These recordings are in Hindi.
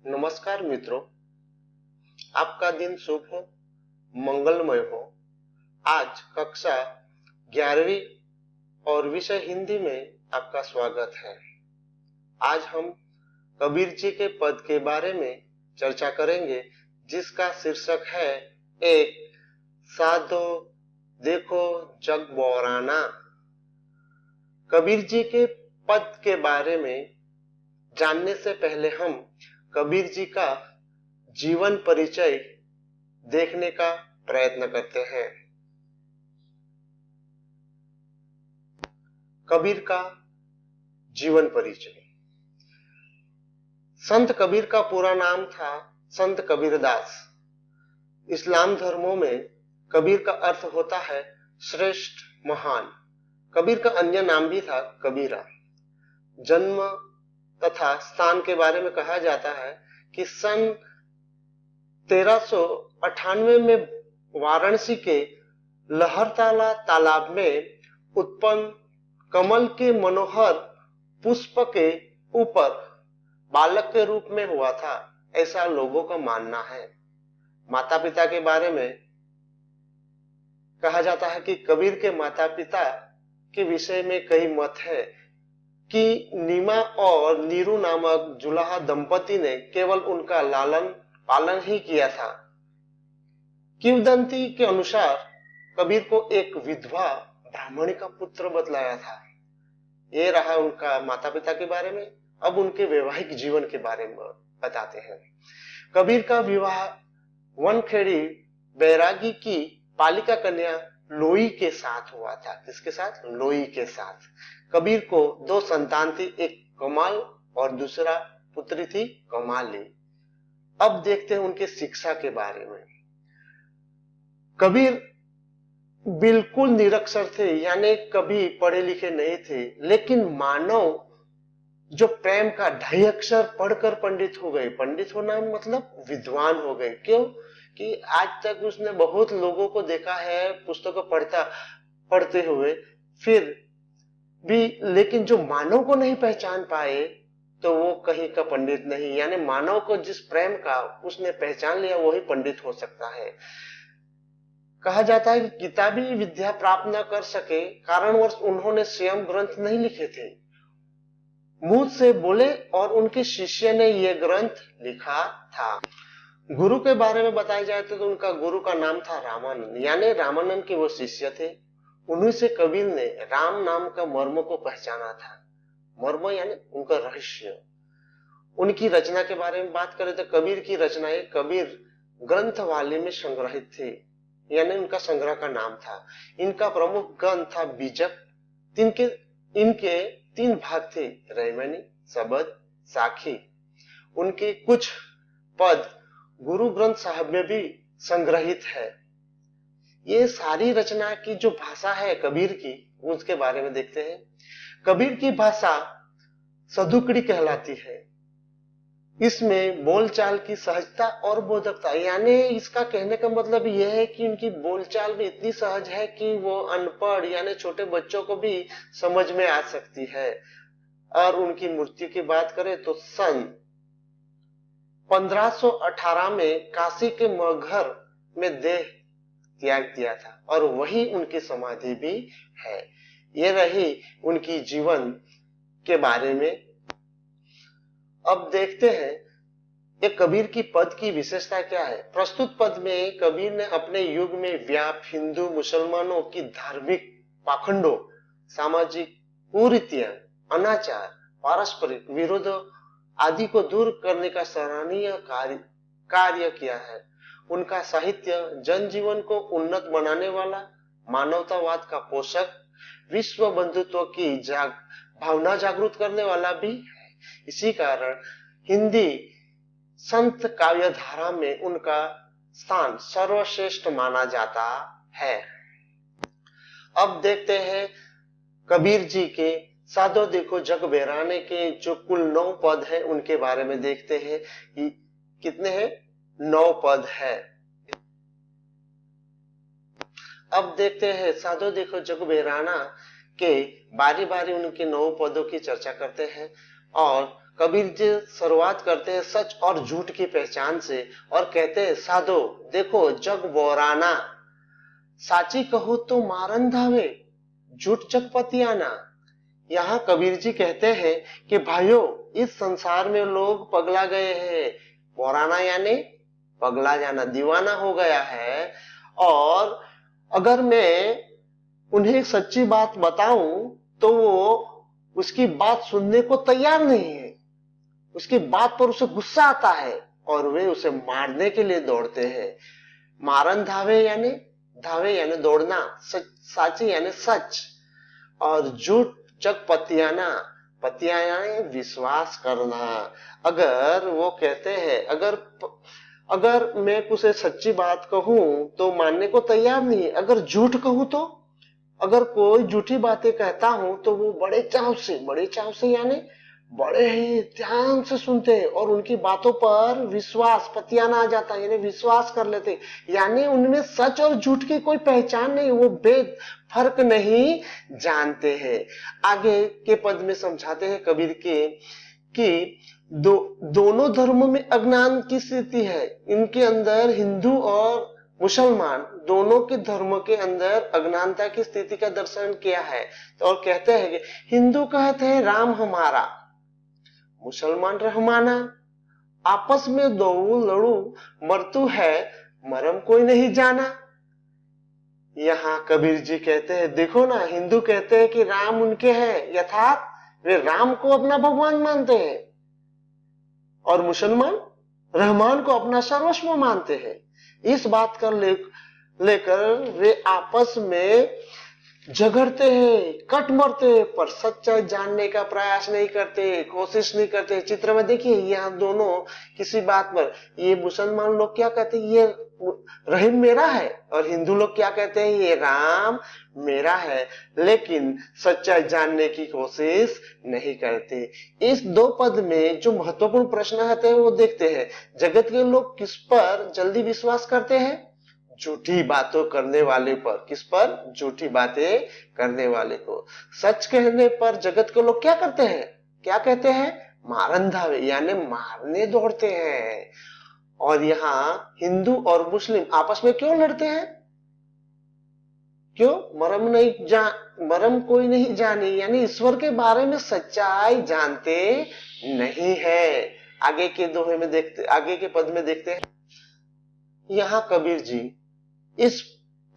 नमस्कार मित्रों, आपका दिन शुभ हो, मंगलमय हो। आज कक्षा 11वीं और विषय हिंदी में आपका स्वागत है। आज हम कबीर जी के पद के बारे में चर्चा करेंगे, जिसका शीर्षक है एक साधो देखो जग बौराना। कबीर जी के पद के बारे में जानने से पहले हम कबीर जी का जीवन परिचय देखने का प्रयत्न करते हैं। कबीर का जीवन परिचय। संत कबीर का पूरा नाम था संत कबीरदास। इस्लाम धर्मों में कबीर का अर्थ होता है श्रेष्ठ, महान। कबीर का अन्य नाम भी था कबीरा। जन्म तथा स्थान के बारे में कहा जाता है कि सन 1398 में वाराणसी के लहरताला तालाब में उत्पन्न कमल के मनोहर पुष्प के ऊपर बालक के रूप में हुआ था, ऐसा लोगों का मानना है। माता पिता के बारे में कहा जाता है कि कबीर के माता पिता के विषय में कई मत है कि नीमा और नीरू नामक जुलाहा दंपति ने केवल उनका लालन पालन ही किया था। किंवदंती के अनुसार कबीर को एक विधवा ब्राह्मणी का पुत्र बतलाया था। ये रहा उनका माता पिता के बारे में। अब उनके वैवाहिक जीवन के बारे में बताते हैं। कबीर का विवाह वनखेड़ी बैरागी की पालिका कन्या लोई के साथ हुआ था। किसके साथ? लोई के साथ। कबीर को दो संतान थी, एक कमाल और दूसरा पुत्री थी कमाली। अब देखते हैं उनके शिक्षा के बारे में। कबीर बिल्कुल निरक्षर थे, यानी कभी पढ़े लिखे नहीं थे, लेकिन मानव जो प्रेम का 2.5 अक्षर पढ़कर पंडित हो गए। पंडित होना मतलब विद्वान हो गए। क्यों? कि आज तक उसने बहुत लोगों को देखा है पुस्तकों पढ़ते हुए, फिर भी लेकिन जो मानव को नहीं पहचान पाए तो वो कहीं का पंडित नहीं। यानी मानव को जिस प्रेम का उसने पहचान लिया वही पंडित हो सकता है। कहा जाता है कि किताबी विद्या प्राप्त न कर सके कारणवश उन्होंने स्वयं ग्रंथ नहीं लिखे थे, मुंह से बोले और उनके शिष्य ने यह ग्रंथ लिखा था। गुरु के बारे में बताया जाए तो उनका गुरु का नाम था रामानंद, यानी रामानंद के वो शिष्य थे। उन्हीं से कबीर ने राम नाम का मर्म को पहचाना था। मर्म यानी उनका रहस्य। उनकी रचना के बारे में बात करें तो कबीर की रचनाएं कबीर ग्रंथवाली में संग्रहित थी, यानी उनका संग्रह का नाम था। इनका प्रमुख ग्रंथ था बीजक। इनके 3 भाग थे, रैमनी, सबद, साखी। उनके कुछ पद गुरु ग्रंथ साहब में भी संग्रहित है। ये सारी रचना की जो भाषा है कबीर की, उसके बारे में देखते हैं। कबीर की भाषा सदुकड़ी कहलाती है। इसमें बोलचाल की सहजता और बोधकता, यानी इसका कहने का मतलब यह है कि उनकी बोलचाल भी इतनी सहज है कि वो अनपढ़ यानी छोटे बच्चों को भी समझ में आ सकती है। और उनकी मृत्यु की बात करें तो सन 1518 में काशी के मगहर में देह त्याग दिया था और वही उनकी समाधि भी है। ये रही उनकी जीवन के बारे में। अब देखते हैं ये कबीर की पद की विशेषता क्या है। प्रस्तुत पद में कबीर ने अपने युग में व्याप्त हिंदू मुसलमानों की धार्मिक पाखंडों, सामाजिक कुरीतियां, अनाचार, पारस्परिक विरोध आदि को दूर करने का सराहनीय कार्य किया है। उनका साहित्य जनजीवन को उन्नत बनाने वाला, मानवतावाद का पोषक, विश्व बंधुत्व की भावना जागृत करने वाला भी है। इसी कारण हिंदी संत काव्य धारा में उनका स्थान सर्वश्रेष्ठ माना जाता है। अब देखते हैं कबीर जी के साधो देखो जग बेराने के जो कुल 9 पद हैं उनके बारे में देखते हैं। कितने हैं? 9 पद है। अब देखते हैं साधो देखो जग बेराना के बारी बारी उनके 9 पदों की चर्चा करते हैं। और कबीर जी शुरुआत करते हैं सच और झूठ की पहचान से और कहते हैं साधो देखो जग बोराना, साची कहो तो मारन धावे, झूठ जग पतियाना। यहाँ कबीर जी कहते हैं कि भाइयों इस संसार में लोग पगला गए हैं। बोराना यानी पगला जाना, दीवाना हो गया है। और अगर मैं उन्हें सच्ची बात बताऊं तो वो उसकी बात सुनने को तैयार नहीं है। उसकी बात पर उसे गुस्सा आता है और वे उसे मारने के लिए दौड़ते हैं। मारन धावे यानी दौड़ना, सच साची यानी सच, और झूठ जग पतियाना, पतियाना विश्वास करना। अगर वो कहते हैं अगर मैं उसे सच्ची बात कहूं तो मानने को तैयार नहीं, अगर झूठ कहूं तो, अगर कोई झूठी बातें कहता हूं तो वो बड़े चाव से यानी बड़े ही ध्यान से सुनते हैं और उनकी बातों पर विश्वास, पतियाना आ जाता है यानी विश्वास कर लेते, यानी उनमें सच और झूठ की कोई पहचान नहीं, वो भेद फर्क नहीं जानते हैं। आगे के पद में समझाते हैं कबीर के कि दोनों धर्मों में अज्ञान की स्थिति है। इनके अंदर हिंदू और मुसलमान दोनों के धर्म के अंदर अज्ञानता की स्थिति का दर्शन किया है। तो और कहते हैं कि हिंदू कहते हैं राम हमारा, मुसलमान रहमाना, आपस में दो लड़ू मरतू है, मरम कोई नहीं जाना। यहाँ कबीर जी कहते हैं देखो ना, हिंदू कहते हैं कि राम उनके हैं, यथार्थ वे राम को अपना भगवान मानते हैं, और मुसलमान रहमान को अपना सर्वस्व मानते हैं। इस बात कर लेकर वे आपस में झगड़ते हैं, कट मरते हैं, पर सच्चाई जानने का प्रयास नहीं करते, कोशिश नहीं करते। चित्र में देखिए यहाँ दोनों किसी बात पर, ये मुसलमान लोग क्या कहते हैं ये रहीम मेरा है, और हिंदू लोग क्या कहते हैं ये राम मेरा है, लेकिन सच्चाई जानने की कोशिश नहीं करते। इस दो पद में जो महत्वपूर्ण प्रश्न आते हैं वो देखते हैं। जगत के लोग किस पर जल्दी विश्वास करते हैं? झूठी बातों करने वाले पर। किस पर? झूठी बातें करने वाले को। सच कहने पर जगत के लोग क्या करते हैं? क्या कहते हैं? मारन धावे यानी मारने दौड़ते हैं। और यहाँ हिंदू और मुस्लिम आपस में क्यों लड़ते हैं? क्यों? मरम कोई नहीं जानी, यानी ईश्वर के बारे में सच्चाई जानते नहीं है। आगे के पद में देखते हैं। यहाँ कबीर जी इस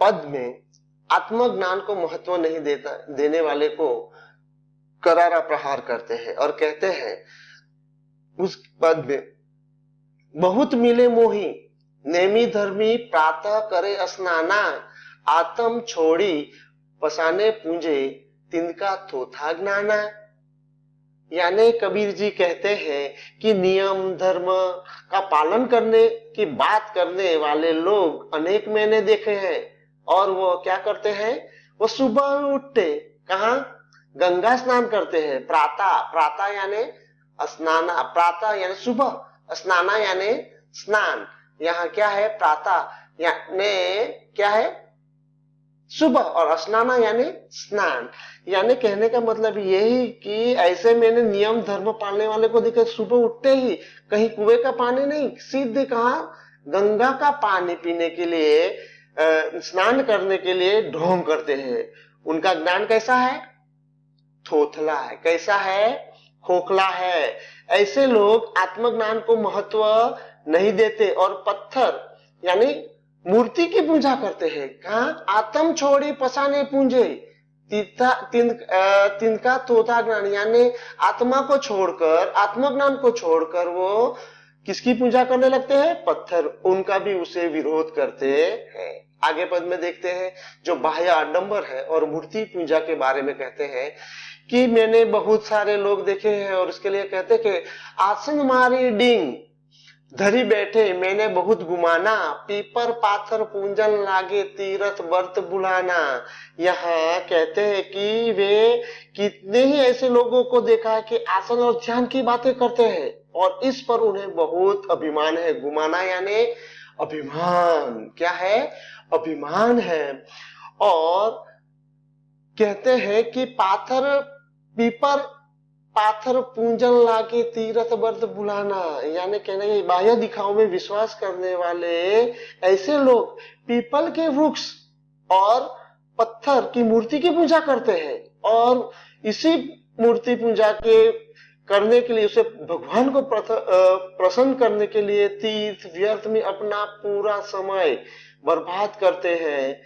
पद में आत्मज्ञान को महत्व नहीं देने वाले को करारा प्रहार करते हैं और कहते हैं उस पद में, बहुत मिले मोही नेमी धर्मी प्रातः करे स्नाना, आत्म छोड़ी पसाने पूंजे तिनका थोथा ज्ञाना। यानी कबीर जी कहते हैं कि नियम धर्म का पालन करने की बात करने वाले लोग अनेक मैंने देखे हैं, और वो क्या करते हैं? वो सुबह उठते कहाँ? गंगा स्नान करते हैं। प्रातः यानी स्नाना, प्रातः यानी सुबह, स्नाना यानी स्नान। यहाँ क्या है? प्रातः यानी क्या है? सुबह, और स्नाना यानी स्नान। यानी कहने का मतलब यही कि ऐसे मैंने नियम धर्म पालने वाले को देखा, सुबह उठते ही कहीं कुएं का पानी नहीं, सीधे कहा गंगा का पानी पीने के लिए, स्नान करने के लिए ढोंग करते हैं। उनका ज्ञान कैसा है? थोथला है। कैसा है? खोखला है। ऐसे लोग आत्मज्ञान को महत्व नहीं देते और पत्थर यानी मूर्ति की पूजा करते हैं। कहा? आत्म छोड़ी पसाने पूंजे तिनका तोता ज्ञान, यानी आत्मा को छोड़कर, आत्मज्ञान को छोड़कर वो किसकी पूजा करने लगते हैं? पत्थर। उनका भी उसे विरोध करते हैं। आगे पद में देखते हैं जो बाह्य आडंबर है और मूर्ति पूजा के बारे में कहते हैं कि मैंने बहुत सारे लोग देखे हैं और उसके लिए कहते हैं कि आसन मारी डींग धरी बैठे मैंने बहुत गुमाना, पीपर पाथर पूंजन लागे तीरथ व्रत बुलाना। यहाँ कहते हैं कि वे कितने ही ऐसे लोगों को देखा है कि आसन और ध्यान की बातें करते हैं और इस पर उन्हें बहुत अभिमान है। गुमाना यानी अभिमान। क्या है? अभिमान है। और कहते हैं कि पाथर पीपर पाथर पूंजन लागे तीरथ बर्द बुलाना, यानी कहना ये बाह्य दिखाओं में विश्वास करने वाले ऐसे लोग पीपल के वृक्ष और पत्थर की मूर्ति की पूजा करते हैं, और इसी मूर्ति पूजा के करने के लिए, उसे भगवान को प्रसन्न करने के लिए तीर्थ व्यर्थ में अपना पूरा समय बर्बाद करते हैं,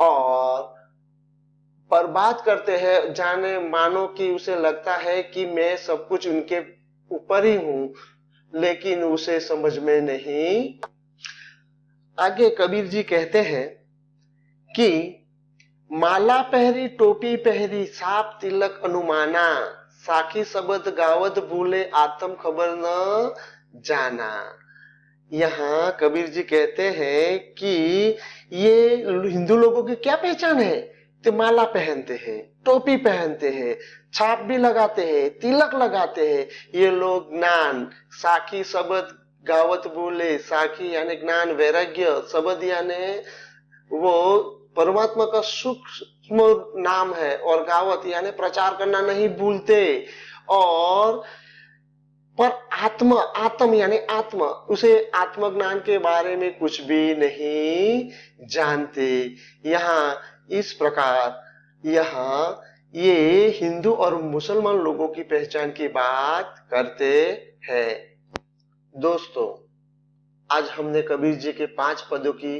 और बर्बाद करते हैं जाने मानो कि उसे लगता है कि मैं सब कुछ उनके ऊपर ही हूं, लेकिन उसे समझ में नहीं। आगे कबीर जी कहते हैं कि माला पहरी टोपी पहरी साप तिलक अनुमाना, साखी शब्द गावत भूले आत्म खबर न जाना। यहाँ कबीर जी कहते हैं कि ये हिंदू लोगों की क्या पहचान है, तो माला पहनते हैं, टोपी पहनते हैं, छाप भी लगाते हैं, तिलक लगाते हैं। ये लोग ज्ञान साखी शब्द गावत बोले, साखी यानी ज्ञान वैराग्य, शब्द यानी वो परमात्मा का सूक्ष्म नाम है, और गावत यानी प्रचार करना नहीं भूलते, और पर आत्म आत्म यानी आत्मा, उसे आत्मज्ञान के बारे में कुछ भी नहीं जानते। यहाँ इस प्रकार यहाँ ये हिंदू और मुसलमान लोगों की पहचान की बात करते हैं। दोस्तों, आज हमने कबीर जी के 5 पदों की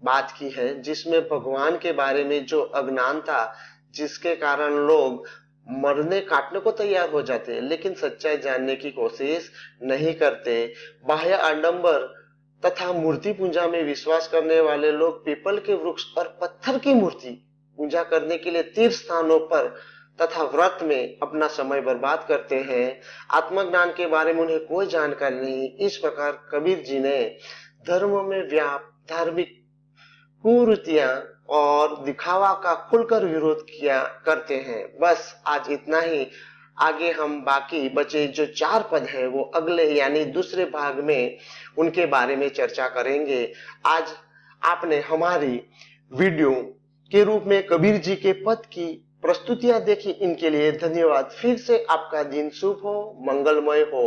बात की है, जिसमें भगवान के बारे में जो अज्ञान था, जिसके कारण लोग मरने काटने को तैयार हो जाते, लेकिन सच्चाई जानने की कोशिश नहीं करते। बाह्य आडंबर तथा मूर्ति पूजा में विश्वास करने वाले लोग पीपल के वृक्ष और पत्थर की मूर्ति पूजा करने के लिए तीर्थ स्थानों पर तथा व्रत में अपना समय बर्बाद करते हैं। आत्मज्ञान के बारे में उन्हें कोई जानकारी नहीं। इस प्रकार कबीर जी ने धर्म में व्याप्त धार्मिक कुरीतियां और दिखावा का खुलकर विरोध किया करते हैं। बस आज इतना ही। आगे हम बाकी बचे जो 4 पद हैं वो अगले यानी दूसरे भाग में उनके बारे में चर्चा करेंगे। आज आपने हमारी वीडियो के रूप में कबीर जी के पद की प्रस्तुतियां देखी, इनके लिए धन्यवाद। फिर से आपका दिन शुभ हो, मंगलमय हो।